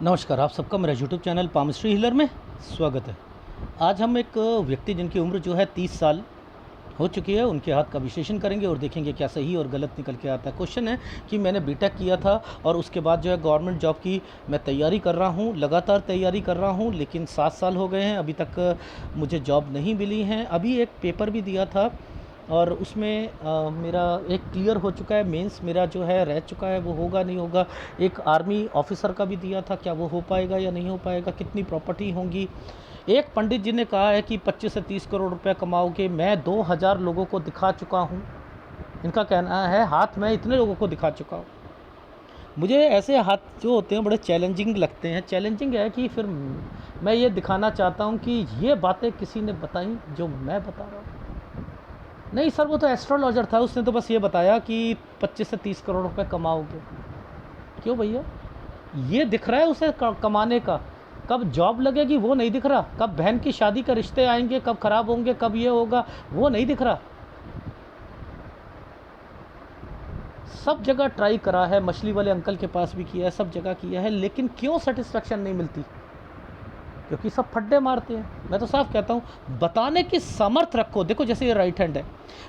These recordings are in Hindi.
नमस्कार, आप सबका मेरा यूट्यूब चैनल पामिस्ट्री हीलर में स्वागत है। आज हम एक व्यक्ति जिनकी उम्र जो है 30 साल हो चुकी है, उनके हाथ का विश्लेषण करेंगे और देखेंगे क्या सही और गलत निकल के आता है। क्वेश्चन है कि मैंने बीटेक किया था और उसके बाद जो है गवर्नमेंट जॉब की मैं तैयारी कर रहा हूँ, लगातार तैयारी कर रहा हूँ, लेकिन 7 साल हो गए हैं, अभी तक मुझे जॉब नहीं मिली है। अभी एक पेपर भी दिया था और उसमें मेरा एक क्लियर हो चुका है, मेंस मेरा जो है रह चुका है, वो होगा नहीं होगा। एक आर्मी ऑफिसर का भी दिया था, क्या वो हो पाएगा या नहीं हो पाएगा, कितनी प्रॉपर्टी होंगी। एक पंडित जी ने कहा है कि 25 से 30 करोड़ रुपए कमाओगे। मैं 2000 लोगों को दिखा चुका हूँ, इनका कहना है हाथ मैं इतने लोगों को दिखा चुका हूँ। मुझे ऐसे हाथ जो होते हैं बड़े चैलेंजिंग लगते हैं। चैलेंजिंग है कि फिर मैं ये दिखाना चाहता हूँ कि ये बातें किसी ने बताई जो मैं बता रहा हूँ। नहीं सर, वो तो एस्ट्रोलॉजर था, उसने तो बस ये बताया कि 25 से 30 करोड़ रुपए कमाओगे। क्यों भैया, ये दिख रहा है उसे कमाने का। कब जॉब लगेगी वो नहीं दिख रहा, कब बहन की शादी का रिश्ते आएंगे, कब खराब होंगे, कब ये होगा, वो नहीं दिख रहा। सब जगह ट्राई करा है, मछली वाले अंकल के पास भी किया है, सब जगह किया है, लेकिन क्यों सेटिस्फेक्शन नहीं मिलती? क्योंकि सब फड्डे मारते हैं। मैं तो साफ कहता हूँ, बताने की सामर्थ रखो। देखो जैसे ये राइट हैंड है,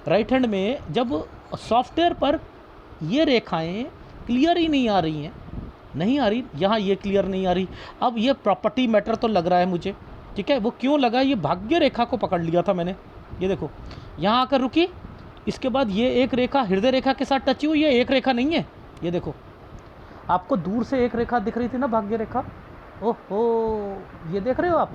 राइट हैंड में जब सॉफ्टवेयर पर ये रेखाएं क्लियर ही नहीं आ रही हैं, नहीं आ रही, यहाँ ये क्लियर नहीं आ रही। अब ये प्रॉपर्टी मैटर तो लग रहा है मुझे, ठीक है। वो क्यों लगा? ये भाग्य रेखा को पकड़ लिया था मैंने। ये देखो यहाँ आकर रुकी, इसके बाद ये एक रेखा हृदय रेखा के साथ टची हुई है, एक रेखा नहीं है। ये देखो, आपको दूर से एक रेखा दिख रही थी ना, भाग्य रेखा। ओहो, ये देख रहे हो आप,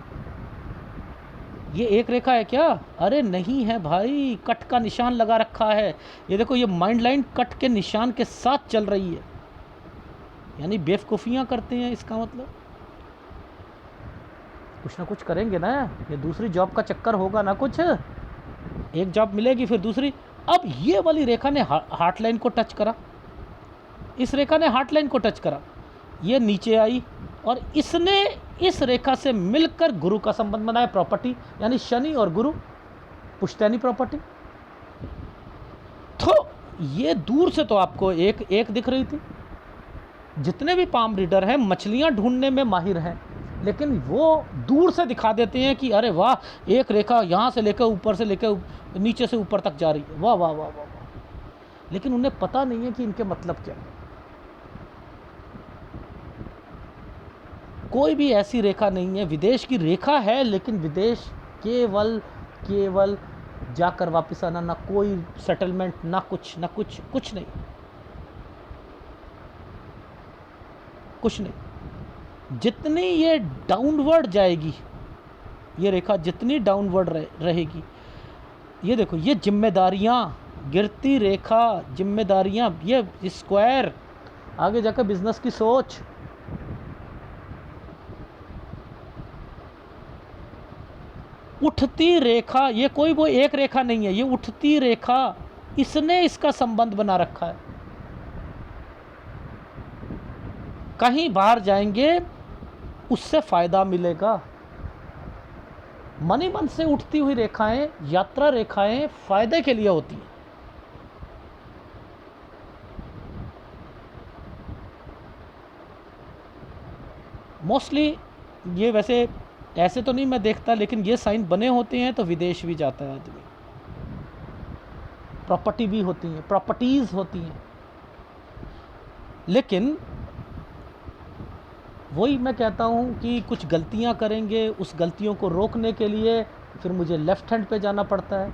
ये एक रेखा है क्या? अरे नहीं है भाई, कट का निशान लगा रखा है। ये देखो, ये माइंड लाइन कट के निशान के साथ चल रही है, यानी बेवकूफ़ियाँ करते हैं। इसका मतलब कुछ ना कुछ करेंगे ना। ये दूसरी जॉब का चक्कर होगा ना, कुछ एक जॉब मिलेगी फिर दूसरी। अब ये वाली रेखा ने हार्ट लाइन को टच करा, इस रेखा ने हार्ट लाइन को टच करा, ये नीचे आई और इसने इस रेखा से मिलकर गुरु का संबंध बनाया, प्रॉपर्टी, यानी शनि और गुरु, पुश्तैनी प्रॉपर्टी। तो ये दूर से तो आपको एक एक दिख रही थी। जितने भी पाम रीडर हैं मछलियां ढूंढने में माहिर हैं, लेकिन वो दूर से दिखा देते हैं कि अरे वाह, एक रेखा यहाँ से लेकर ऊपर से लेकर नीचे से ऊपर तक जा रही है, वाह वाह वाह वाह वाह। लेकिन उन्हें पता नहीं है कि इनके मतलब क्या है। कोई भी ऐसी रेखा नहीं है, विदेश की रेखा है, लेकिन विदेश केवल केवल जाकर वापस आना, ना कोई सेटलमेंट, ना कुछ, ना कुछ, कुछ नहीं, कुछ नहीं। जितनी ये डाउनवर्ड जाएगी, ये रेखा जितनी डाउनवर्ड रहेगी, ये देखो, ये जिम्मेदारियां, गिरती रेखा, जिम्मेदारियां, ये स्क्वायर, आगे जाकर बिजनेस की सोच। उठती रेखा, ये कोई वो एक रेखा नहीं है, ये उठती रेखा, इसने इसका संबंध बना रखा है। कहीं बाहर जाएंगे उससे फायदा मिलेगा। मनी मन से उठती हुई रेखाएं, यात्रा रेखाएं फायदे के लिए होती हैं। मोस्टली ये, वैसे ऐसे तो नहीं मैं देखता, लेकिन ये साइन बने होते हैं तो विदेश भी जाता है आदमी, प्रॉपर्टी भी होती हैं, प्रॉपर्टीज़ होती हैं। लेकिन वही मैं कहता हूँ कि कुछ गलतियाँ करेंगे, उस गलतियों को रोकने के लिए फिर मुझे लेफ़्ट हैंड पे जाना पड़ता है।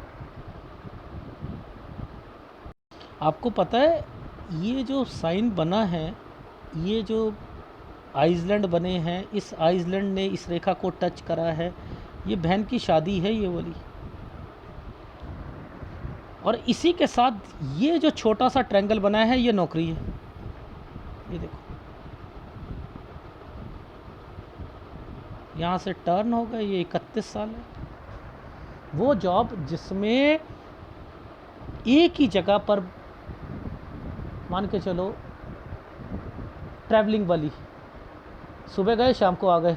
आपको पता है, ये जो साइन बना है, ये जो आइसलैंड बने हैं, इस आइसलैंड ने इस रेखा को टच करा है। ये बहन की शादी है ये वाली, और इसी के साथ ये जो छोटा सा ट्रायंगल बना है, ये नौकरी है। ये देखो, यहाँ से टर्न होगा, ये 31 साल है। वो जॉब जिसमें एक ही जगह पर, मान के चलो, ट्रैवलिंग वाली, सुबह गए शाम को आ गए,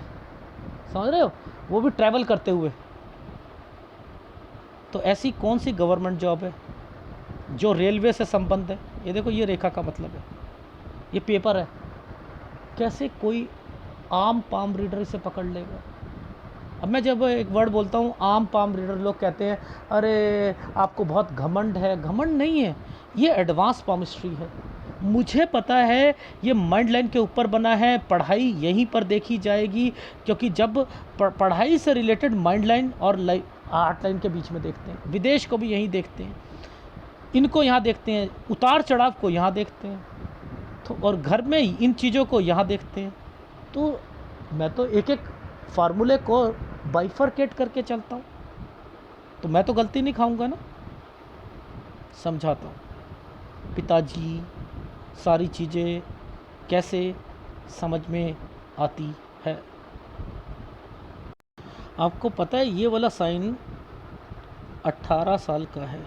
समझ रहे हो, वो भी ट्रैवल करते हुए। तो ऐसी कौन सी गवर्नमेंट जॉब है जो रेलवे से संबंध है? ये देखो, ये रेखा का मतलब है, ये पेपर है। कैसे कोई आम पाम रीडर इसे पकड़ लेगा। अब मैं जब एक वर्ड बोलता हूँ आम पाम रीडर, लोग कहते हैं अरे आपको बहुत घमंड है। घमंड नहीं है, ये एडवांस पामिस्ट्री है। मुझे पता है ये माइंड लाइन के ऊपर बना है, पढ़ाई यहीं पर देखी जाएगी, क्योंकि जब पढ़ाई से रिलेटेड माइंड लाइन और आर्ट लाइन के बीच में देखते हैं, विदेश को भी यहीं देखते हैं, इनको यहाँ देखते हैं, उतार चढ़ाव को यहाँ देखते हैं, तो और घर में इन चीज़ों को यहाँ देखते हैं। तो मैं तो एक एक फार्मूले को बाइफरकेट करके चलता हूँ, तो मैं तो गलती नहीं खाऊंगा ना। समझाता हूँ पिताजी, सारी चीज़ें कैसे समझ में आती है। आपको पता है ये वाला साइन 18 साल का है।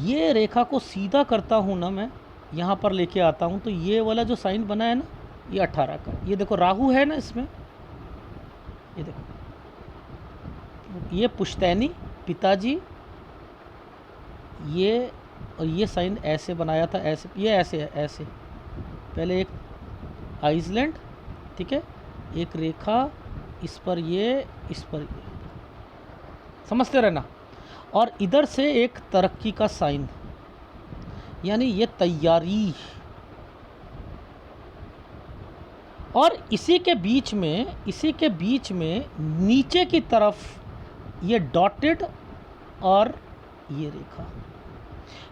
ये रेखा को सीधा करता हूँ ना, मैं यहाँ पर लेके आता हूँ, तो ये वाला जो साइन बना है ना, ये 18 का। ये देखो राहु है ना इसमें, ये देखो, ये पुश्तैनी पिताजी, ये और ये साइन ऐसे बनाया था, ऐसे, ये ऐसे है, ऐसे पहले एक आइसलैंड, ठीक है, एक रेखा इस पर ये, इस पर ये, समझते रहना। और इधर से एक तरक्की का साइन, यानी ये तैयारी। और इसी के बीच में नीचे की तरफ ये डॉटेड और ये रेखा,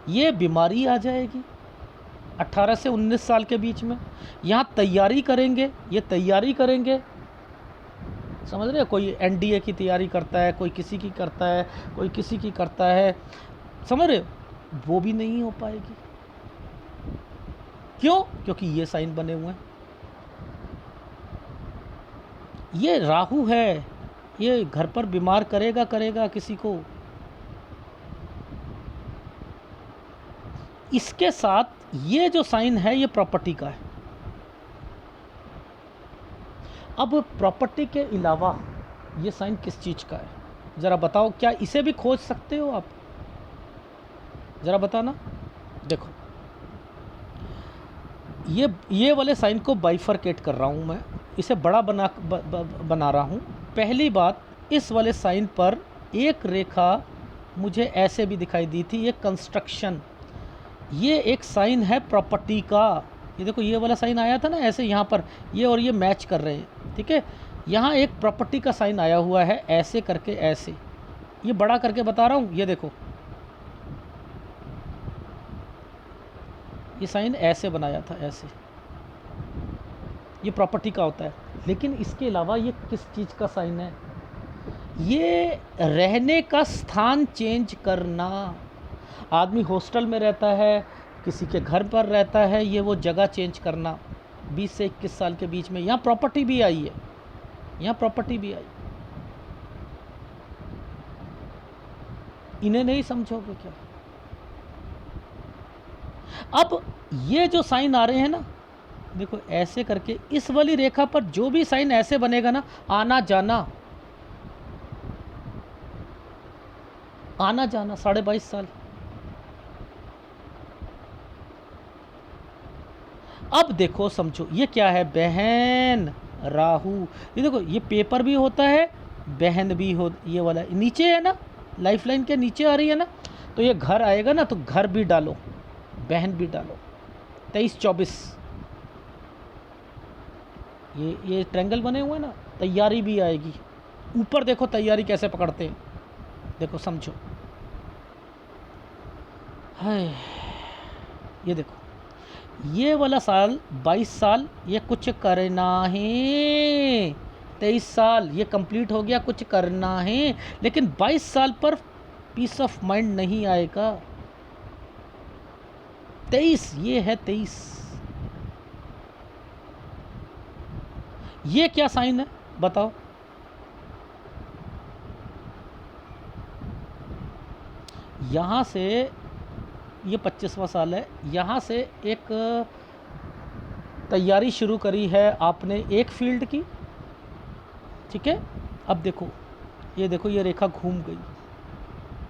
ये बीमारी आ जाएगी 18 से 19 साल के बीच में। यहाँ तैयारी करेंगे, ये तैयारी करेंगे, समझ रहे हो। कोई एनडीए की तैयारी करता है, कोई किसी की करता है, कोई किसी की करता है, समझ रहे हो, वो भी नहीं हो पाएगी। क्यों? क्योंकि ये साइन बने हुए हैं। ये राहु है, ये घर पर बीमार करेगा किसी को। इसके साथ ये जो साइन है ये प्रॉपर्टी का है। अब प्रॉपर्टी के अलावा ये साइन किस चीज़ का है, ज़रा बताओ। क्या इसे भी खोज सकते हो आप? ज़रा बताना। देखो ये वाले साइन को बाइफरकेट कर रहा हूँ मैं, इसे बड़ा बना रहा हूँ। पहली बात, इस वाले साइन पर एक रेखा मुझे ऐसे भी दिखाई दी थी, ये कंस्ट्रक्शन, ये एक साइन है प्रॉपर्टी का। ये देखो ये वाला साइन आया था ना ऐसे, यहाँ पर ये और ये मैच कर रहे हैं, ठीक है। यहाँ एक प्रॉपर्टी का साइन आया हुआ है, ऐसे करके, ऐसे, ये बड़ा करके बता रहा हूँ। ये देखो ये साइन ऐसे बनाया था, ऐसे, ये प्रॉपर्टी का होता है। लेकिन इसके अलावा ये किस चीज़ का साइन है? ये रहने का स्थान चेंज करना। आदमी हॉस्टल में रहता है, किसी के घर पर रहता है, ये वो जगह चेंज करना। 20 से 21 साल के बीच में यहाँ प्रॉपर्टी भी आई है, यहाँ प्रॉपर्टी भी आई। इन्हें नहीं समझोगे क्या? अब ये जो साइन आ रहे हैं ना, देखो ऐसे करके, इस वाली रेखा पर जो भी साइन ऐसे बनेगा ना, आना जाना 22.5 साल। अब देखो समझो, ये क्या है? बहन राहु। ये देखो ये पेपर भी होता है, बहन भी हो, ये वाला नीचे है ना, लाइफ लाइन के नीचे आ रही है ना, तो ये घर आएगा ना, तो घर भी डालो, बहन भी डालो। 23-24 ये ट्रायंगल बने हुए हैं ना, तैयारी भी आएगी। ऊपर देखो तैयारी कैसे पकड़ते हैं, देखो समझो। हाय, ये देखो ये वाला साल 22 साल, ये कुछ करना है। 23 साल ये कंप्लीट हो गया, कुछ करना है। लेकिन 22 साल पर पीस ऑफ माइंड नहीं आएगा। 23, ये है 23। ये क्या साइन है बताओ? यहाँ से ये 25वां साल है, यहाँ से एक तैयारी शुरू करी है आपने एक फील्ड की, ठीक है। अब देखो ये रेखा घूम गई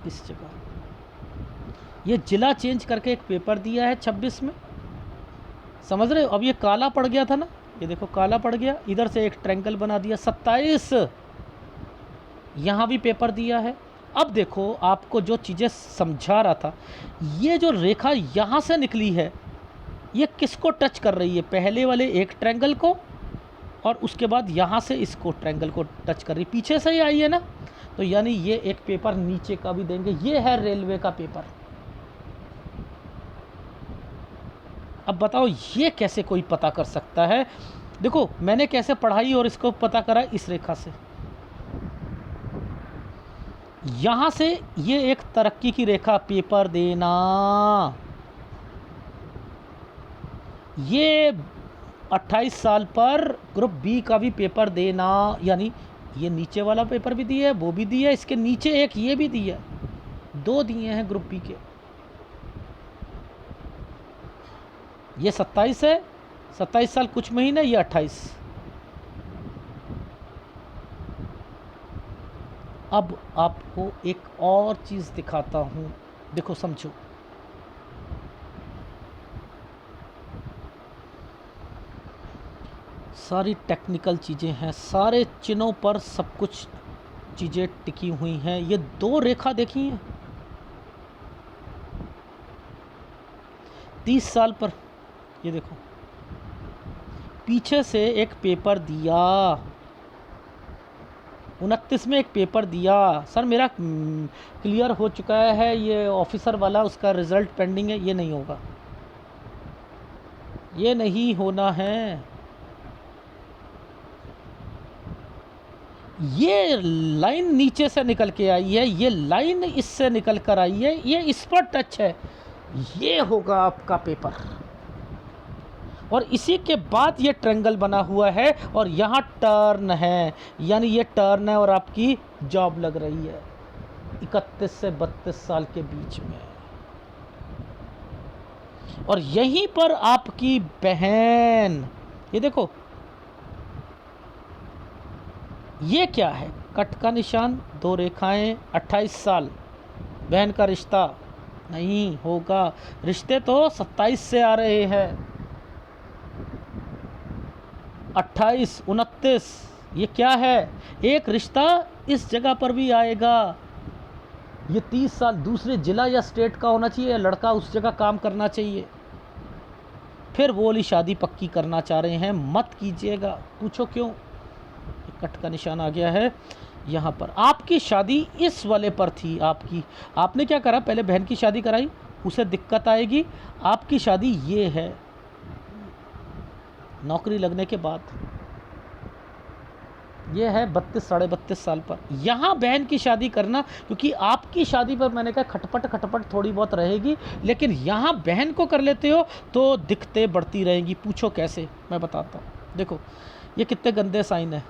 इस जगह। ये जिला चेंज करके एक पेपर दिया है 26 में, समझ रहे हो? अब ये काला पड़ गया था ना, ये देखो काला पड़ गया, इधर से एक ट्रायंगल बना दिया 27, यहाँ भी पेपर दिया है। अब देखो आपको जो चीज़ें समझा रहा था, ये जो रेखा यहाँ से निकली है ये किसको टच कर रही है? पहले वाले एक ट्रायंगल को, और उसके बाद यहाँ से इसको ट्रायंगल को टच कर रही, पीछे से ही आई है ना। तो यानी ये एक पेपर नीचे का भी देंगे। ये है रेलवे का पेपर। अब बताओ ये कैसे कोई पता कर सकता है? देखो मैंने कैसे पढ़ाई और इसको पता करा, इस रेखा से। यहाँ से ये एक तरक्की की रेखा, पेपर देना। ये 28 साल पर ग्रुप बी का भी पेपर देना, यानी ये नीचे वाला पेपर भी दिया है, वो भी दिया है, इसके नीचे एक ये भी दिया है, 2 दिए हैं ग्रुप बी के। ये 27 है, 27 साल कुछ महीने, ये 28। अब आपको एक और चीज़ दिखाता हूँ, देखो समझो। सारी टेक्निकल चीज़ें हैं, सारे चिन्हों पर सब कुछ चीज़ें टिकी हुई हैं। ये 2 रेखा देखी हैं 30 साल पर, ये देखो पीछे से एक पेपर दिया, 29 में एक पेपर दिया। सर मेरा क्लियर हो चुका है, ये ऑफिसर वाला उसका रिज़ल्ट पेंडिंग है, ये नहीं होगा, ये नहीं होना है। ये लाइन नीचे से निकल के आई है, ये लाइन इससे निकल कर आई है, ये इस पर टच है, ये होगा आपका पेपर। और इसी के बाद ये ट्रायंगल बना हुआ है और यहाँ टर्न है, यानी ये टर्न है और आपकी जॉब लग रही है 31 से 32 साल के बीच में। और यहीं पर आपकी बहन, ये देखो ये क्या है? कट का निशान, 2 रेखाएं, 28 साल, बहन का रिश्ता नहीं होगा। रिश्ते तो 27 से आ रहे हैं, 28, 29, ये क्या है? एक रिश्ता इस जगह पर भी आएगा। ये 30 साल दूसरे जिला या स्टेट का होना चाहिए, लड़का उस जगह काम करना चाहिए, फिर वो वाली शादी पक्की करना चाह रहे हैं, मत कीजिएगा। पूछो क्यों? कट का निशान आ गया है यहाँ पर। आपकी शादी इस वाले पर थी, आपने क्या करा? पहले बहन की शादी कराई, उसे दिक्कत आएगी। आपकी शादी ये है नौकरी लगने के बाद, ये है 32 साढ़े 32 साल पर। यहाँ बहन की शादी करना, क्योंकि आपकी शादी पर मैंने कहा खटपट थोड़ी बहुत रहेगी, लेकिन यहाँ बहन को कर लेते हो तो दिक्कतें बढ़ती रहेंगी। पूछो कैसे? मैं बताता हूँ। देखो ये कितने गंदे साइन है।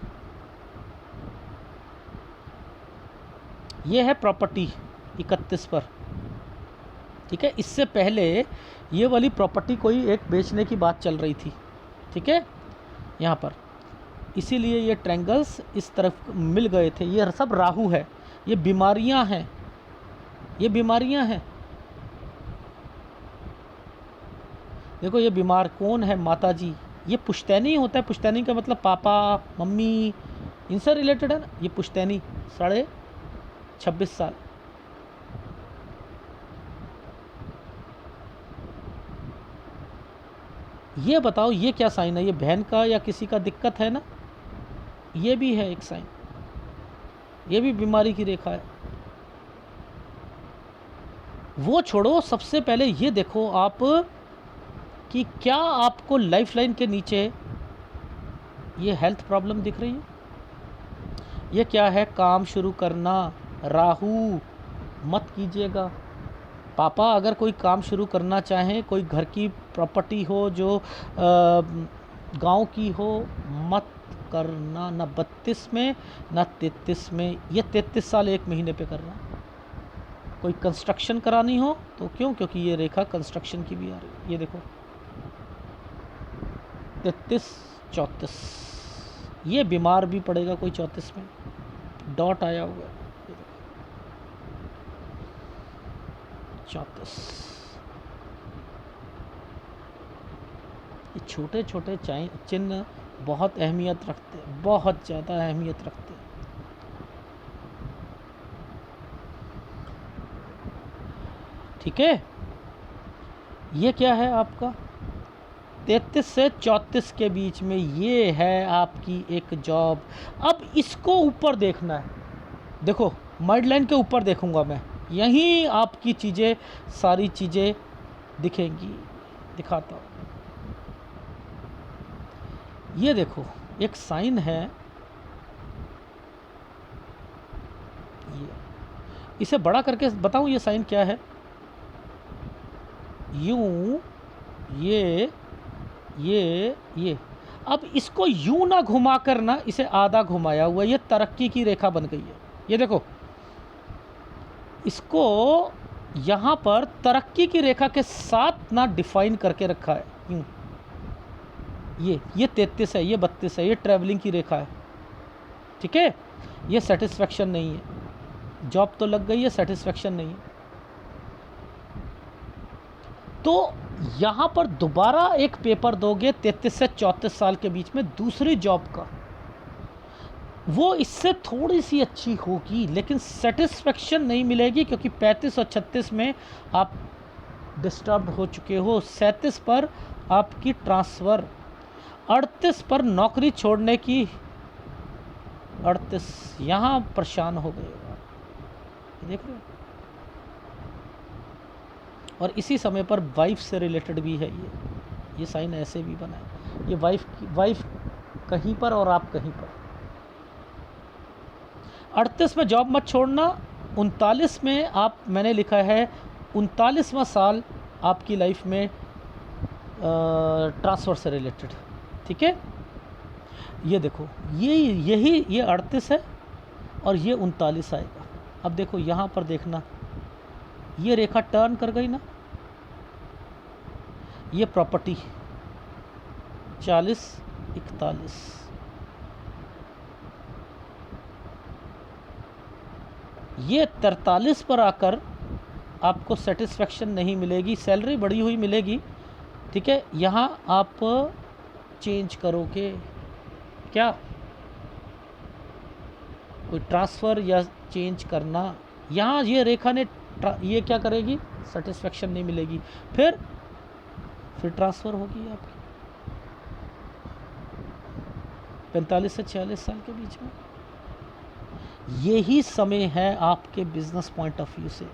ये है प्रॉपर्टी 31 पर, ठीक है। इससे पहले ये वाली प्रॉपर्टी कोई एक बेचने की बात चल रही थी, ठीक है, यहाँ पर। इसीलिए ये ट्रायंगल्स इस तरफ मिल गए थे। ये सब राहु है, ये बीमारियां हैं, ये बीमारियां हैं। देखो ये बीमार कौन है? माता जी। ये पुश्तैनी होता है, पुश्तैनी का मतलब पापा मम्मी, इनसे रिलेटेड है ना। ये पुश्तैनी 26.5 साल। ये बताओ ये क्या साइन है? ये बहन का या किसी का दिक्कत है ना। ये भी है एक साइन, ये भी बीमारी की रेखा है। वो छोड़ो, सबसे पहले ये देखो आप कि क्या आपको लाइफ लाइन के नीचे ये हेल्थ प्रॉब्लम दिख रही है? ये क्या है? काम शुरू करना, राहु, मत कीजिएगा। पापा अगर कोई काम शुरू करना चाहें, कोई घर की प्रॉपर्टी हो जो गांव की हो, मत करना। ना 32 में ना 33 में। ये 33 साल 1 महीने पे करना। कोई कंस्ट्रक्शन करानी हो तो क्यों? क्योंकि ये रेखा कंस्ट्रक्शन की भी आ रही है। ये देखो 33 34, ये बीमार भी पड़ेगा कोई 34 में, डॉट आया हुआ है 34। ये छोटे छोटे चिन्ह बहुत अहमियत रखते, बहुत ज़्यादा अहमियत रखते। ठीक है, ये क्या है आपका 33 से 34 के बीच में, ये है आपकी एक जॉब। अब इसको ऊपर देखना है, देखो माइडलाइन के ऊपर देखूंगा मैं, यहीं आपकी चीज़ें, सारी चीज़ें दिखेंगी। दिखाता हूँ, ये देखो एक साइन है, ये इसे बड़ा करके बताऊँ ये साइन क्या है। यूं, ये अब इसको यूं ना घुमा कर ना, इसे आधा घुमाया हुआ, ये तरक्की की रेखा बन गई है। ये देखो, इसको यहाँ पर तरक्की की रेखा के साथ ना डिफाइन करके रखा है यूं। ये 33 है, ये 32 है, ये ट्रैवलिंग की रेखा है। ठीक है, ये सेटिस्फेक्शन नहीं है, जॉब तो लग गई है, सेटिस्फेक्शन नहीं है। तो यहाँ पर दोबारा एक पेपर दोगे 33 से 34 साल के बीच में दूसरी जॉब का, वो इससे थोड़ी सी अच्छी होगी, लेकिन सेटिस्फेक्शन नहीं मिलेगी, क्योंकि 35 और 36 में आप डिस्टर्ब हो चुके हो। 37 पर आपकी ट्रांसफ़र, 38 पर नौकरी छोड़ने की, 38 यहाँ परेशान हो गए हो आप, देख रहे हो। और इसी समय पर वाइफ से रिलेटेड भी है ये साइन ऐसे भी बना है, ये वाइफ कहीं पर और आप कहीं पर। 38 में जॉब मत छोड़ना, 39 में आप, मैंने लिखा है 39वां साल आपकी लाइफ में ट्रांसफ़र से रिलेटेड। ठीक है, ये देखो, ये 38 है और ये 39 आएगा। अब देखो यहाँ पर देखना, ये रेखा टर्न कर गई ना, ये प्रॉपर्टी 40 41, ये 43 पर आकर आपको सेटिस्फेक्शन नहीं मिलेगी, सैलरी बढ़ी हुई मिलेगी। ठीक है, यहाँ आप चेंज करोगे क्या, कोई ट्रांसफ़र या चेंज करना, यहाँ ये रेखा ने ये क्या करेगी, सेटिस्फेक्शन नहीं मिलेगी, फिर ट्रांसफ़र होगी आपकी 45 से 46 साल के बीच में। यही समय है आपके बिजनेस पॉइंट ऑफ व्यू से।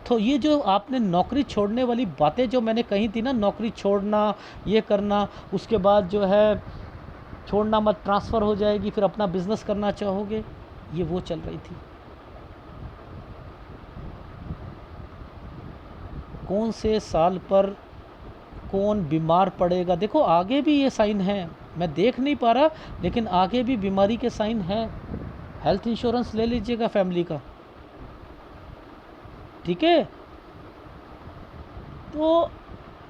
तो ये जो आपने नौकरी छोड़ने वाली बातें जो मैंने कही थी ना, नौकरी छोड़ना, ये करना, उसके बाद जो है छोड़ना मत, ट्रांसफ़र हो जाएगी, फिर अपना बिजनेस करना चाहोगे, ये वो चल रही थी। कौन से साल पर कौन बीमार पड़ेगा, देखो आगे भी ये साइन है, मैं देख नहीं पा रहा, लेकिन आगे भी बीमारी के साइन है। हेल्थ इंश्योरेंस ले लीजिएगा फैमिली का। ठीक है, तो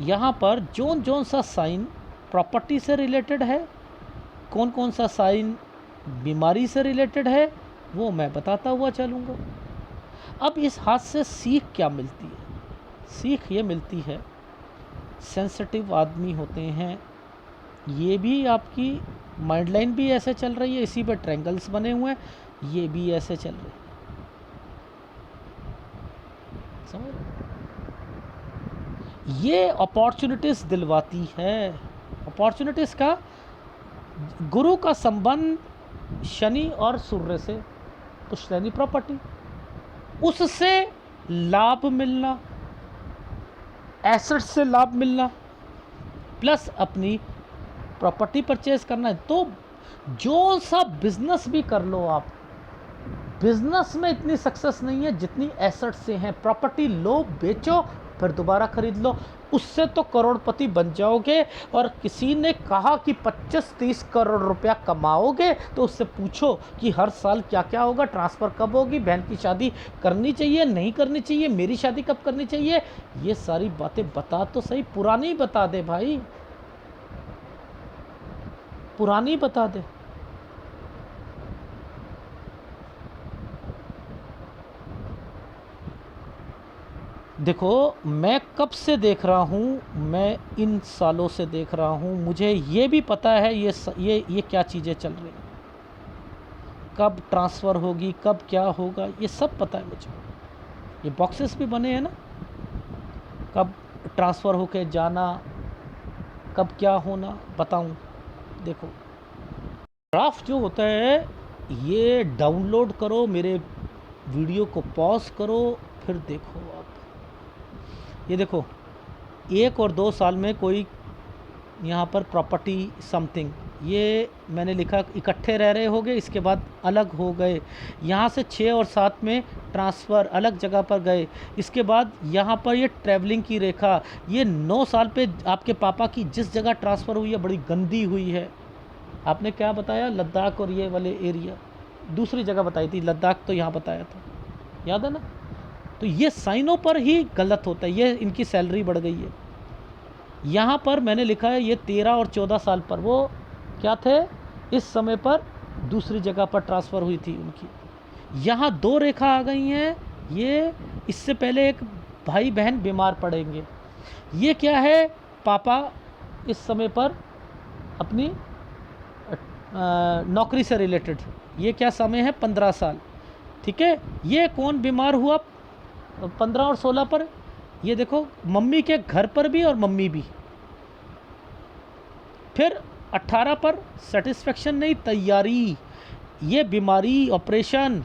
यहाँ पर जोन सा साइन प्रॉपर्टी से रिलेटेड है, कौन सा साइन बीमारी से रिलेटेड है, वो मैं बताता हुआ चलूँगा। अब इस हाथ से सीख क्या मिलती है, सीख ये मिलती है, सेंसिटिव आदमी होते हैं, ये भी आपकी माइंड लाइन भी ऐसे चल रही है, इसी पे ट्रायंगल्स बने हुए हैं, ये भी ऐसे चल रही है, समझ। ये अपॉर्चुनिटीज़ दिलवाती है। अपॉर्चुनिटीज़ का, गुरु का संबंध शनि और सूर्य से, तो शनि प्रॉपर्टी, उससे लाभ मिलना, एसेट से लाभ मिलना, प्लस अपनी प्रॉपर्टी परचेज करना है। तो जो सा बिजनेस भी कर लो आप, बिजनेस में इतनी सक्सेस नहीं है जितनी एसेट से है। प्रॉपर्टी लो, बेचो, फिर दोबारा खरीद लो, उससे तो करोड़पति बन जाओगे। और किसी ने कहा कि 25-30 करोड़ रुपया कमाओगे, तो उससे पूछो कि हर साल क्या क्या होगा, ट्रांसफ़र कब होगी, बहन की शादी करनी चाहिए नहीं करनी चाहिए, मेरी शादी कब करनी चाहिए, ये सारी बातें बता तो सही, पुरानी बता दे भाई, पुरानी बता दे। देखो, मैं कब से देख रहा हूँ, मैं इन सालों से देख रहा हूँ, मुझे ये भी पता है ये क्या चीज़ें चल रही हैं, कब ट्रांसफ़र होगी, कब क्या होगा, ये सब पता है मुझे। ये बॉक्सेस भी बने हैं ना, कब ट्रांसफ़र होके जाना, कब क्या होना, बताऊँ। देखो, ड्राफ्ट जो होता है, ये डाउनलोड करो, मेरे वीडियो को पॉज करो, फिर देखो आप। ये देखो, 1 और 2 साल में कोई यहाँ पर प्रॉपर्टी समथिंग, ये मैंने लिखा इकट्ठे रह रहे होंगे, इसके बाद अलग हो गए, यहाँ से 6 और 7 में ट्रांसफ़र अलग जगह पर गए, इसके बाद यहाँ पर ये ट्रैवलिंग की रेखा, ये 9 साल पे आपके पापा की जिस जगह ट्रांसफ़र हुई है बड़ी गंदी हुई है। आपने क्या बताया, लद्दाख और ये वाले एरिया, दूसरी जगह बताई थी, लद्दाख तो यहाँ बताया था, याद है ना। तो ये साइनों पर ही गलत होता है, ये इनकी सैलरी बढ़ गई है। यहाँ पर मैंने लिखा है ये 13 और 14 साल पर वो क्या थे, इस समय पर दूसरी जगह पर ट्रांसफ़र हुई थी उनकी। यहाँ 2 रेखा आ गई हैं, ये इससे पहले एक भाई बहन बीमार पड़ेंगे। ये क्या है, पापा इस समय पर अपनी नौकरी से रिलेटेड, ये क्या समय है, 15 साल, ठीक है। ये कौन बीमार हुआ 15 और 16 पर, ये देखो मम्मी के घर पर भी और मम्मी भी। फिर 18 पर सेटिस्फेक्शन नहीं, तैयारी, ये बीमारी, ऑपरेशन,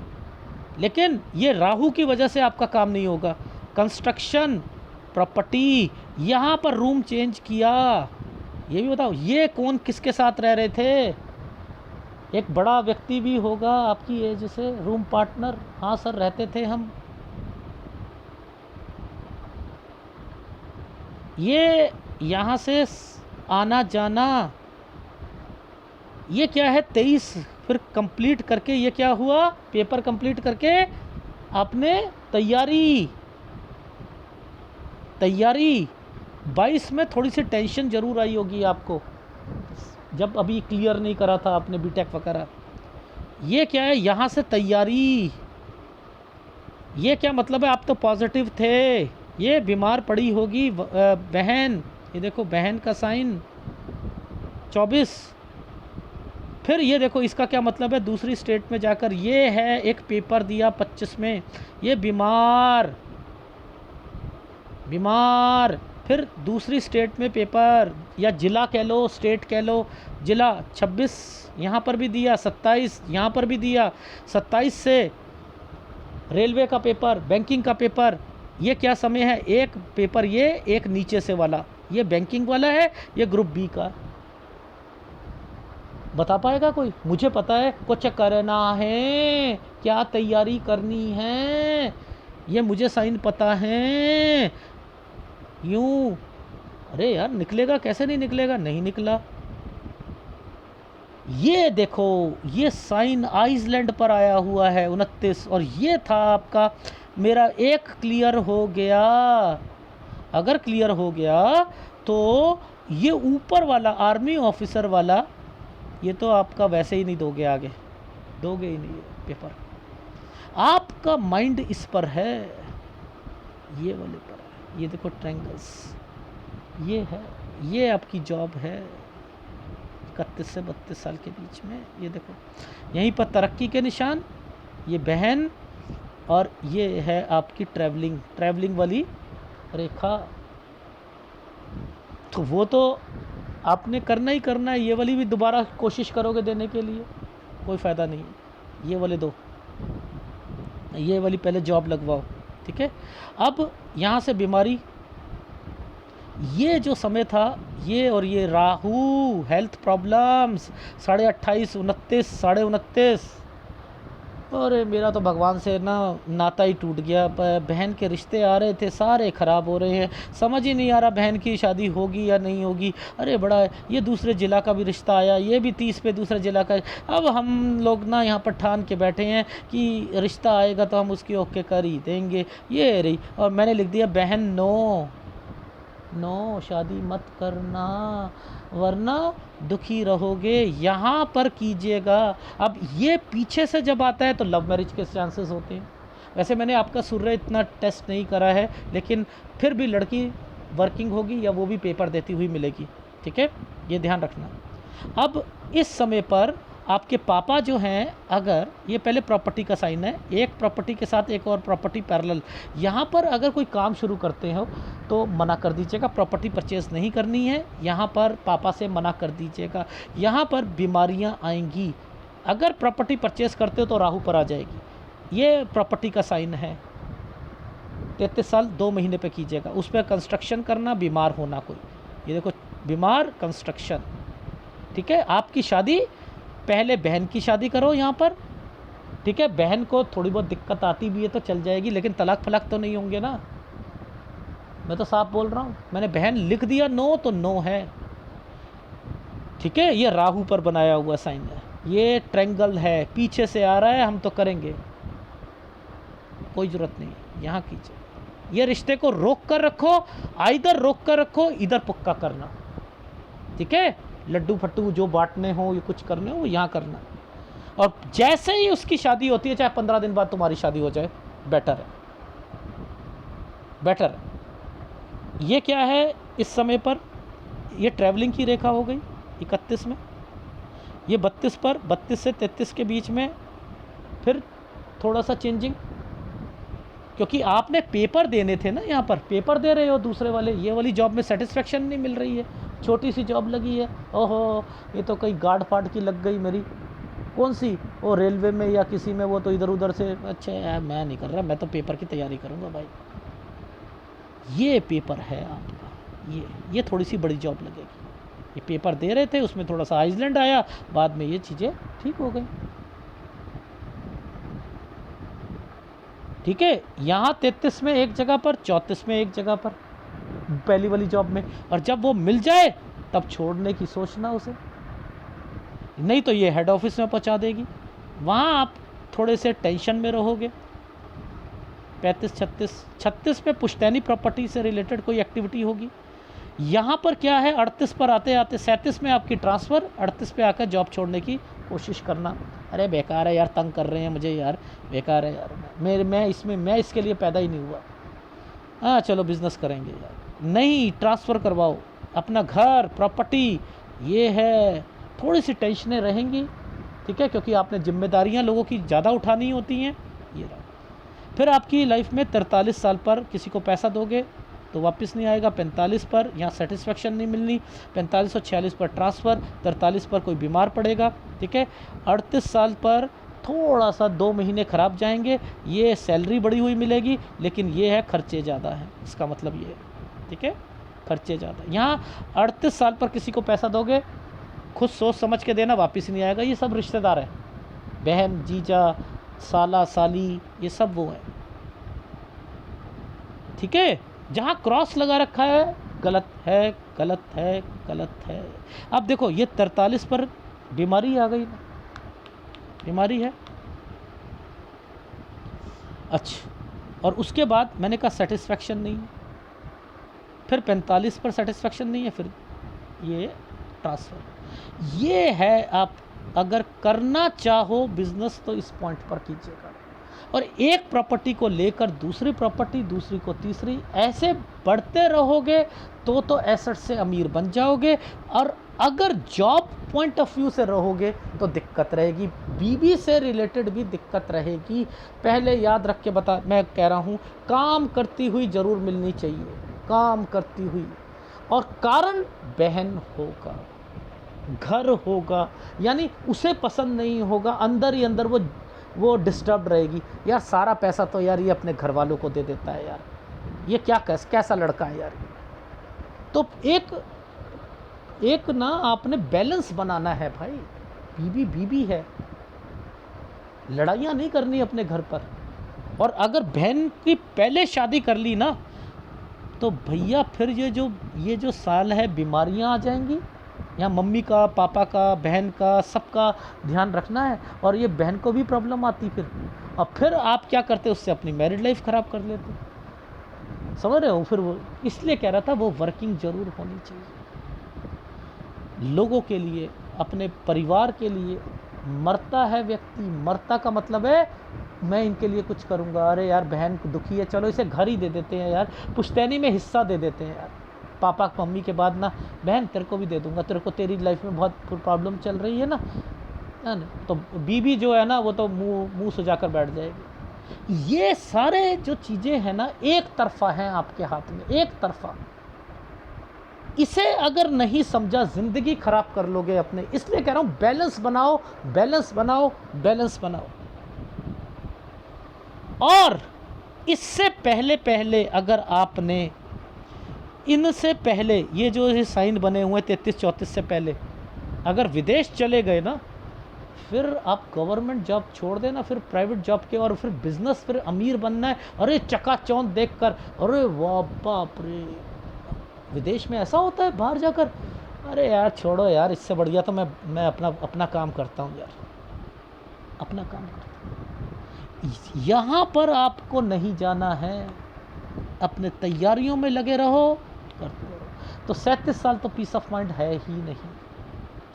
लेकिन ये राहु की वजह से आपका काम नहीं होगा। कंस्ट्रक्शन, प्रॉपर्टी, यहाँ पर रूम चेंज किया। ये भी बताओ, ये कौन किसके साथ रह रहे थे, एक बड़ा व्यक्ति भी होगा आपकी एज से, रूम पार्टनर, हाँ सर रहते थे हम। ये यहाँ से आना जाना, ये क्या है 23, फिर कंप्लीट करके ये क्या हुआ, पेपर कंप्लीट करके आपने तैयारी 22 में थोड़ी सी टेंशन ज़रूर आई होगी आपको, जब अभी क्लियर नहीं करा था आपने बीटेक वगैरह। ये क्या है, यहाँ से तैयारी, ये क्या मतलब है, आप तो पॉजिटिव थे, ये बीमार पड़ी होगी बहन, ये देखो बहन का साइन 24। फिर ये देखो इसका क्या मतलब है, दूसरी स्टेट में जाकर, ये है एक पेपर दिया 25 में, ये बीमार, फिर दूसरी स्टेट में पेपर, या जिला कह लो, स्टेट कह लो, जिला 26 यहाँ पर भी दिया, 27 यहाँ पर भी दिया, 27 से रेलवे का पेपर, बैंकिंग का पेपर। ये क्या समय है, एक पेपर, ये एक नीचे से वाला, ये बैंकिंग वाला है, ये ग्रुप बी का। बता पाएगा कोई, मुझे पता है कुछ करना है, क्या तैयारी करनी है, ये मुझे साइन पता है। यूं, अरे यार निकलेगा कैसे, नहीं निकलेगा, नहीं निकला। ये देखो, ये साइन आइसलैंड पर आया हुआ है 29, और ये था आपका, मेरा एक क्लियर हो गया। अगर क्लियर हो गया तो ये ऊपर वाला आर्मी ऑफिसर वाला, ये तो आपका वैसे ही नहीं दोगे, आगे दोगे ही नहीं पेपर, आपका माइंड इस पर है, ये वाले पर है। ये देखो ट्रायंगल्स, ये है, ये आपकी जॉब है 31 से 32 साल के बीच में। ये देखो यहीं पर तरक्की के निशान, ये बहन, और ये है आपकी ट्रैवलिंग वाली रेखा। तो वो तो आपने करना ही करना है, ये वाली भी दोबारा कोशिश करोगे देने के लिए, कोई फ़ायदा नहीं है। ये वाले दो, ये वाली पहले जॉब लगवाओ, ठीक है। अब यहाँ से बीमारी, ये जो समय था, ये और ये राहु, हेल्थ प्रॉब्लम्स, 28.5, 29, 29.5। अरे मेरा तो भगवान से ना नाता ही टूट गया, बहन के रिश्ते आ रहे थे सारे ख़राब हो रहे हैं, समझ ही नहीं आ रहा बहन की शादी होगी या नहीं होगी। अरे बड़ा ये दूसरे ज़िला का भी रिश्ता आया, ये भी 30 पे दूसरे ज़िला का। अब हम लोग ना यहाँ पर ठान के बैठे हैं कि रिश्ता आएगा तो हम उसकी ओके कर ही देंगे, ये रही। और मैंने लिख दिया बहन नो शादी मत करना, वरना दुखी रहोगे, यहाँ पर कीजिएगा। अब ये पीछे से जब आता है तो लव मैरिज के चांसेस होते हैं, वैसे मैंने आपका सूर्य इतना टेस्ट नहीं करा है, लेकिन फिर भी लड़की वर्किंग होगी या वो भी पेपर देती हुई मिलेगी, ठीक है, ये ध्यान रखना। अब इस समय पर आपके पापा जो हैं, अगर ये पहले प्रॉपर्टी का साइन है, एक प्रॉपर्टी के साथ एक और प्रॉपर्टी पैरेलल, यहाँ पर अगर कोई काम शुरू करते हो तो मना कर दीजिएगा, प्रॉपर्टी परचेज़ नहीं करनी है, यहाँ पर पापा से मना कर दीजिएगा। यहाँ पर बीमारियाँ आएंगी, अगर प्रॉपर्टी परचेज़ करते हो तो राहु पर आ जाएगी। ये प्रॉपर्टी का साइन है, 33 साल 2 महीने पे कीजिएगा, उस पर कंस्ट्रक्शन करना, बीमार होना कोई, ये देखो बीमार, कंस्ट्रक्शन, ठीक है। आपकी शादी, पहले बहन की शादी करो यहाँ पर, ठीक है, बहन को थोड़ी बहुत दिक्कत आती भी है तो चल जाएगी, लेकिन तलाक फलाक तो नहीं होंगे ना, मैं तो साफ बोल रहा हूँ। मैंने बहन लिख दिया नो तो नो है, ठीक है। ये राहु पर बनाया हुआ साइन है, ये ट्रायंगल है, पीछे से आ रहा है, हम तो करेंगे, कोई ज़रूरत नहीं है, यहाँ कीजिए। ये रिश्ते को रोक कर रखो, इधर रोक कर रखो, इधर पक्का करना, ठीक है। लड्डू फट्टू जो बांटने हो या कुछ करने हो वो यहाँ करना, और जैसे ही उसकी शादी होती है, चाहे 15 दिन बाद तुम्हारी शादी हो जाए, बेटर है, बेटर है। ये क्या है इस समय पर, ये ट्रैवलिंग की रेखा हो गई 31 में, ये 32 पर, 32 से 33 के बीच में फिर थोड़ा सा चेंजिंग, क्योंकि आपने पेपर देने थे ना, यहाँ पर पेपर दे रहे हो दूसरे वाले, ये वाली जॉब में सेटिस्फेक्शन नहीं मिल रही है, छोटी सी जॉब लगी है, ओहो ये तो कहीं गार्ड फाट की लग गई मेरी, कौन सी, वो रेलवे में या किसी में, वो तो इधर उधर से, अच्छा यार मैं नहीं कर रहा, मैं तो पेपर की तैयारी करूँगा भाई। ये पेपर है आपका, ये थोड़ी सी बड़ी जॉब लगेगी, ये पेपर दे रहे थे, उसमें थोड़ा सा आइसलैंड आया, बाद में ये चीज़ें ठीक हो गई, ठीक है। यहाँ 33 में एक जगह पर, 34 में एक जगह पर, पहली वाली जॉब में, और जब वो मिल जाए तब छोड़ने की सोचना उसे, नहीं तो ये हेड ऑफिस में पहुँचा देगी, वहाँ आप थोड़े से टेंशन में रहोगे। 35, 36 पे पुश्तैनी प्रॉपर्टी से रिलेटेड कोई एक्टिविटी होगी। यहाँ पर क्या है, 38 पर आते आते 37 में आपकी ट्रांसफ़र, 38 पे आकर जॉब छोड़ने की कोशिश करना, अरे बेकार है यार, तंग कर रहे हैं मुझे यार, बेकार है यार, मैं इसके लिए पैदा ही नहीं हुआ, हाँ चलो बिज़नेस करेंगे यार, नहीं ट्रांसफ़र करवाओ अपना घर, प्रॉपर्टी, ये है, थोड़ी सी टेंशनें रहेंगी, ठीक है, क्योंकि आपने जिम्मेदारियां लोगों की ज़्यादा उठानी होती हैं, ये रहा। फिर आपकी लाइफ में 43 साल पर किसी को पैसा दोगे तो वापस नहीं आएगा, 45 पर यहाँ सेटिस्फेक्शन नहीं मिलनी, 45 और 46 पर ट्रांसफ़र, 43 पर कोई बीमार पड़ेगा, ठीक है। 38 साल पर थोड़ा सा 2 महीने ख़राब जाएंगे, ये सैलरी बढ़ी हुई मिलेगी, लेकिन ये है खर्चे ज़्यादा हैं, इसका मतलब ये है, ठीक है, खर्चे ज़्यादा। यहाँ 38 साल पर किसी को पैसा दोगे, खुद सोच समझ के देना, वापस नहीं आएगा, ये सब रिश्तेदार हैं, बहन, जीजा, साला, साली, ये सब वो है, ठीक है। जहाँ क्रॉस लगा रखा है गलत है, गलत है, गलत है। अब देखो ये 43 पर बीमारी आ गई, बीमारी है, अच्छा, और उसके बाद मैंने कहा सेटिस्फेक्शन नहीं, फिर 45 पर सेटिस्फेक्शन नहीं है, फिर ये ट्रांसफ़र, ये है। आप अगर करना चाहो बिज़नेस तो इस पॉइंट पर कीजिएगा, और एक प्रॉपर्टी को लेकर दूसरी प्रॉपर्टी, दूसरी को तीसरी, ऐसे बढ़ते रहोगे तो एसेट से अमीर बन जाओगे। और अगर जॉब पॉइंट ऑफ व्यू से रहोगे तो दिक्कत रहेगी, बीवी से रिलेटेड भी दिक्कत रहेगी। पहले याद रख के बता, मैं कह रहा हूँ, काम करती हुई ज़रूर मिलनी चाहिए, काम करती हुई, और कारण बहन होगा, घर होगा, यानी उसे पसंद नहीं होगा, अंदर ही अंदर वो डिस्टर्ब रहेगी, यार सारा पैसा तो यार ये अपने घर वालों को दे देता है यार, ये कैसा लड़का है यार। तो एक ना आपने बैलेंस बनाना है भाई, बीवी बीवी है, लड़ाइयाँ नहीं करनी अपने घर पर। और अगर बहन की पहले शादी कर ली ना तो भैया फिर ये जो साल है बीमारियाँ आ जाएंगी, यहाँ मम्मी का, पापा का, बहन का, सबका ध्यान रखना है, और ये बहन को भी प्रॉब्लम आती फिर, और फिर आप क्या करते, उससे अपनी मैरिड लाइफ ख़राब कर लेते, समझ रहे हो। फिर वो इसलिए कह रहा था वो वर्किंग ज़रूर होनी चाहिए, लोगों के लिए, अपने परिवार के लिए, मरता है व्यक्ति, मरता का मतलब है मैं इनके लिए कुछ करूँगा। अरे यार बहन दुखी है, चलो इसे घर ही दे देते हैं यार, पुश्तैनी में हिस्सा दे देते हैं यार, पापा मम्मी के बाद ना बहन तेरे को भी दे दूंगा, तेरे को तेरी लाइफ में बहुत प्रॉब्लम चल रही है ना, तो बीबी जो है ना वो तो मुंह सुजा कर बैठ जाएगी। ये सारे जो चीज़ें हैं ना एक तरफा हैं आपके हाथ में, एक तरफा। इसे अगर नहीं समझा ज़िंदगी खराब कर लोगे अपने। इसलिए कह रहा हूँ बैलेंस बनाओ, बैलेंस बनाओ, बैलेंस बनाओ। और इससे पहले पहले अगर आपने इनसे पहले ये जो ये साइन बने हुए 33-34 से पहले अगर विदेश चले गए ना, फिर आप गवर्नमेंट जॉब छोड़ देना, फिर प्राइवेट जॉब के और फिर बिजनेस, फिर अमीर बनना है। अरे चकाचौंध देखकर, अरे वाह बाप रे, विदेश में ऐसा होता है बाहर जाकर। अरे यार छोड़ो यार, इससे बढ़िया तो मैं अपना काम करता हूँ यार, अपना काम करता हूँ। यहाँ पर आपको नहीं जाना है, अपने तैयारियों में लगे रहो, करते रहो। तो 37 साल तो पीस ऑफ माइंड है ही नहीं,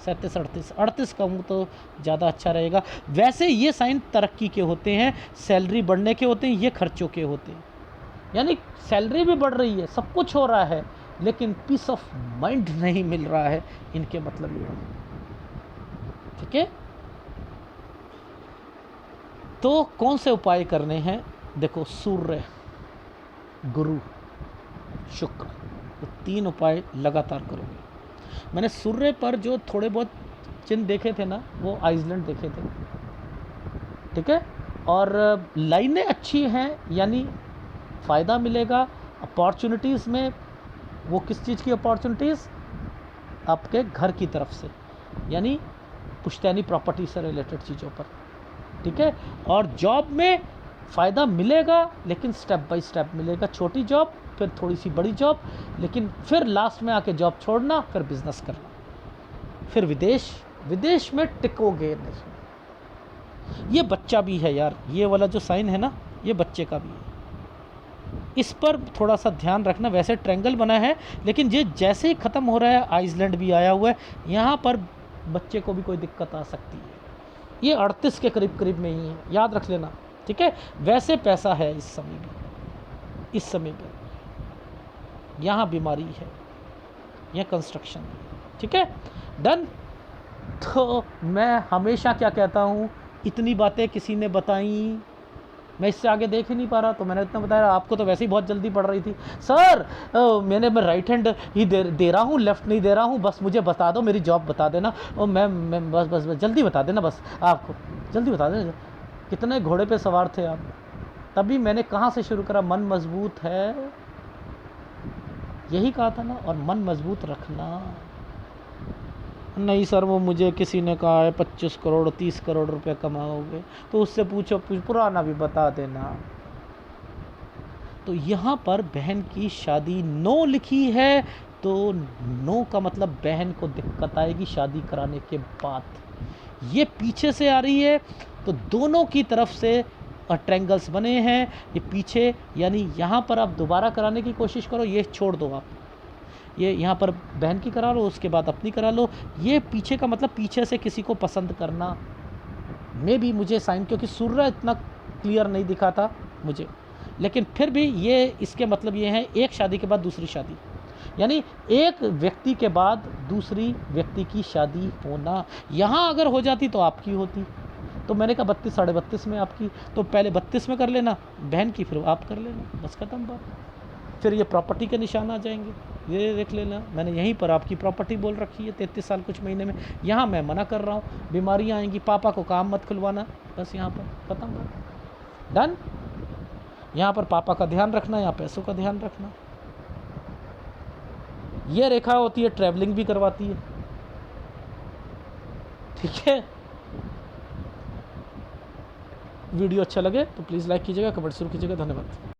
37-38 कहूँ तो ज़्यादा अच्छा रहेगा। वैसे ये साइन तरक्की के होते हैं, सैलरी बढ़ने के होते हैं, ये खर्चों के होते हैं। यानी सैलरी भी बढ़ रही है, सब कुछ हो रहा है, लेकिन पीस ऑफ माइंड नहीं मिल रहा है, इनके मतलब ये। ठीक है, तो कौन से उपाय करने हैं? देखो, सूर्य, गुरु, शुक्र, तो 3 उपाय लगातार करोगे। मैंने सूर्य पर जो थोड़े बहुत चिन्ह देखे थे ना, वो आइसलैंड देखे थे। ठीक है, और लाइनें अच्छी हैं, यानी फ़ायदा मिलेगा। अपॉर्चुनिटीज़ में वो किस चीज़ की अपॉर्चुनिटीज़? आपके घर की तरफ से, यानी पुश्तैनी प्रॉपर्टी से रिलेटेड चीज़ों पर। ठीक है, और जॉब में फ़ायदा मिलेगा, लेकिन स्टेप बाय स्टेप मिलेगा। छोटी जॉब, फिर थोड़ी सी बड़ी जॉब, लेकिन फिर लास्ट में आके जॉब छोड़ना, फिर बिजनेस करना, फिर विदेश में टिकोगे नहीं। ये बच्चा भी है यार, ये वाला जो साइन है ना, ये बच्चे का भी है। इस पर थोड़ा सा ध्यान रखना। वैसे ट्रायंगल बना है, लेकिन ये जैसे ही ख़त्म हो रहा है, आइसलैंड भी आया हुआ है, यहाँ पर बच्चे को भी कोई दिक्कत आ सकती है। ये 38 के करीब में ही है, याद रख लेना। ठीक है, वैसे पैसा है इस समय भी, इस समय पे यहाँ बीमारी है, यहाँ कंस्ट्रक्शन है। ठीक है, डन। तो मैं हमेशा क्या कहता हूँ, इतनी बातें किसी ने बताई, मैं इससे आगे देख ही नहीं पा रहा, तो मैंने इतना बताया। आपको तो वैसे ही बहुत जल्दी पड़ रही थी, सर मैं राइट हैंड ही दे रहा हूँ, लेफ़्ट नहीं दे रहा हूँ, बस मुझे बता दो, मेरी जॉब बता देना, और मैं बस जल्दी बता देना, बस आपको जल्दी बता देना। कितने घोड़े पे सवार थे आप। तभी मैंने कहाँ से शुरू करा, मन मजबूत है, यही कहा था ना, और मन मजबूत रखना। नहीं सर, वो मुझे किसी ने कहा है 25 करोड़ 30 करोड़ रुपए कमाओगे, तो उससे पूछो, पुराना भी बता देना। तो यहाँ पर बहन की शादी नो लिखी है, तो नो का मतलब बहन को दिक्कत आएगी शादी कराने के बाद। ये पीछे से आ रही है, तो दोनों की तरफ से ट्रायंगल्स बने हैं, ये पीछे, यानी यहाँ पर आप दोबारा कराने की कोशिश करो, ये छोड़ दो आप, ये यहाँ पर बहन की करा लो, उसके बाद अपनी करा लो। ये पीछे का मतलब पीछे से किसी को पसंद करना में भी मुझे साइन, क्योंकि सूर्य इतना क्लियर नहीं दिखा था मुझे, लेकिन फिर भी ये इसके मतलब ये है, एक शादी के बाद दूसरी शादी, यानी एक व्यक्ति के बाद दूसरी व्यक्ति की शादी होना। यहाँ अगर हो जाती तो आपकी होती, तो मैंने कहा 32 साढ़े 32 में आपकी, तो पहले 32 में कर लेना बहन की, फिर आप कर लेना, बस खत्म बात। फिर ये प्रॉपर्टी के निशान आ जाएंगे, ये देख लेना। मैंने यहीं पर आपकी प्रॉपर्टी बोल रखी है 33 साल कुछ महीने में, यहाँ मैं मना कर रहा हूँ, बीमारियाँ आएंगी, पापा को काम मत खुलवाना, बस यहाँ पर खत्म बात, डन। यहाँ पर पापा का ध्यान रखना, यहाँ पैसों का ध्यान रखना। ये रेखा होती है, ट्रैवलिंग भी करवाती है। ठीक है, वीडियो अच्छा लगे तो प्लीज़ लाइक कीजिएगा, कमेंट शुरू कीजिएगा। धन्यवाद।